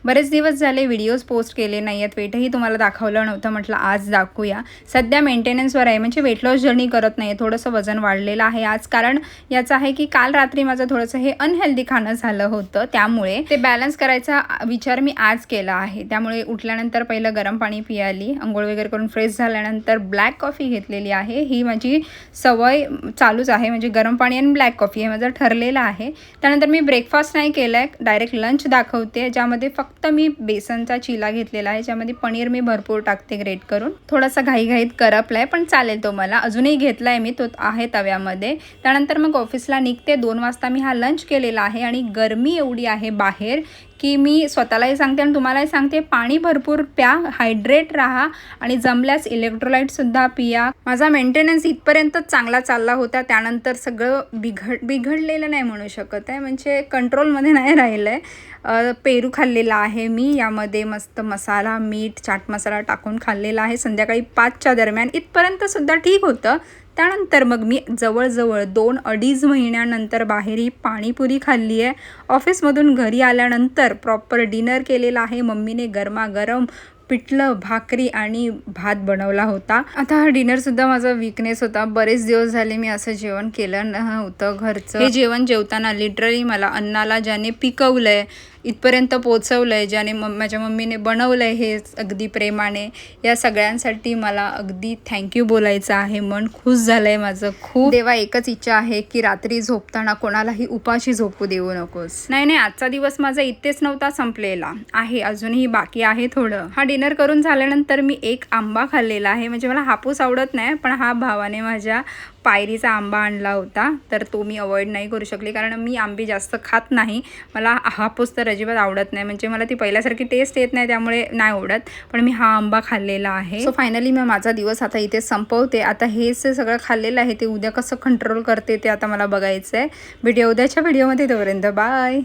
बरेच दिवस झाले व्हिडिओज पोस्ट केले नाही आहेत, वेटही तुम्हाला दाखवलं नव्हतं, म्हटलं आज दाखवूया। सध्या मेंटेनन्सवर आहे, म्हणजे वेट लॉस जर्नी करत नाही आहे, थोडंसं वजन वाढलेलं आहे आज। कारण याचं आहे की काल रात्री माझं थोडंसं हे अनहेल्दी खाणं झालं होतं, त्यामुळे ते बॅलन्स करायचा विचार मी आज केला आहे। त्यामुळे उठल्यानंतर पहिलं गरम पाणी पियाली, अंघोळ वगैरे करून फ्रेश झाल्यानंतर ब्लॅक कॉफी घेतलेली आहे। ही माझी सवय चालूच आहे, म्हणजे गरम पाणी आणि ब्लॅक कॉफी हे माझं ठरलेलं आहे। त्यानंतर मी ब्रेकफास्ट नाही केला आहे, डायरेक्ट लंच दाखवते, ज्यामध्ये फक्त मी बेसनचा चिला घेतलेला आहे, ज्यामध्ये पनीर मी भरपूर टाकते ग्रेट करून। थोडासा घाईघाईत करपलाय पण चालेल तो, मला अजूनही घेतलाय मी, तो आहे तव्यामध्ये। त्यानंतर मग ऑफिसला निघते, 2 वाजता मी हा लंच केलेला आहे। आणि गरमी एवढी आहे बाहेर की मी स्वतःलाही सांगते आणि तुम्हालाही सांगते, पाणी भरपूर प्या, हायड्रेट राहा आणि जमल्यास इलेक्ट्रोलाइटसुद्धा पिया। माझा मेंटेनन्स इथपर्यंतच चांगला चालला होता, त्यानंतर सगळं बिघडलेलं नाही म्हणू शकत आहे, म्हणजे कंट्रोलमध्ये नाही राहिलं आहे। पेरू खाल्लेला आहे मी, यामध्ये मस्त मसाला, मीठ, चाट मसाला टाकून खाल्लेला आहे संध्याकाळी 5च्या दरम्यान। इथपर्यंतसुद्धा ठीक होतं। त्यानंतर मग मी जवळजवळ 2-2.5 महिन्यानंतर बाहेर ही पाणीपुरी खाल्ली आहे। ऑफिसमधून घरी आल्यानंतर प्रॉपर डिनर केलेला आहे। मम्मीने गरमागरम पिठलं, भाकरी आणि भात बनवला होता। आता हा डिनरसुद्धा माझा वीकनेस होता, बरेच दिवस झाले मी असं जेवण केलं नव्हतं घरचं। हे जेवण जेवताना लिटरली मला अन्नाला ज्याने पिकवलं आहे, इथपर्यंत पोचवलं आहे, ज्याने माझ्या मम्मीने बनवलं आहे हे अगदी प्रेमाने, या सगळ्यांसाठी मला अगदी थँक्यू बोलायचं आहे। मन खुश झालं आहे माझं खूप। देवा एकच इच्छा आहे की रात्री झोपताना कोणालाही उपाशी झोपू देऊ नकोस। नाही, आजचा दिवस माझा इथेच नव्हता संपलेला आहे, अजूनही बाकी आहे थोडं। हा डिनर करून झाल्यानंतर मी एक आंबा खाल्लेला आहे, म्हणजे मला हापूस आवडत नाही, पण हा भावाने माझ्या पायरीचा आंबा आणला होता, तर तो मी अवॉइड नाही करू शकले, कारण मी आंबे जास्त खात नाही। मला हापूस तर अजिबात आवडत नाही, म्हणजे मला ती पहिल्यासारखी टेस्ट येत नाही, त्यामुळे नाही आवडत, पण मी हा आंबा खाल्लेला आहे। सो फायनली मी माझा दिवस आता इथे संपवते। आता हेच सगळं खाल्लेलं आहे, ते उद्या कसं कंट्रोल करते ते आता मला बघायचं आहे। भेटूया उद्याच्या व्हिडिओमध्ये, तोपर्यंत बाय।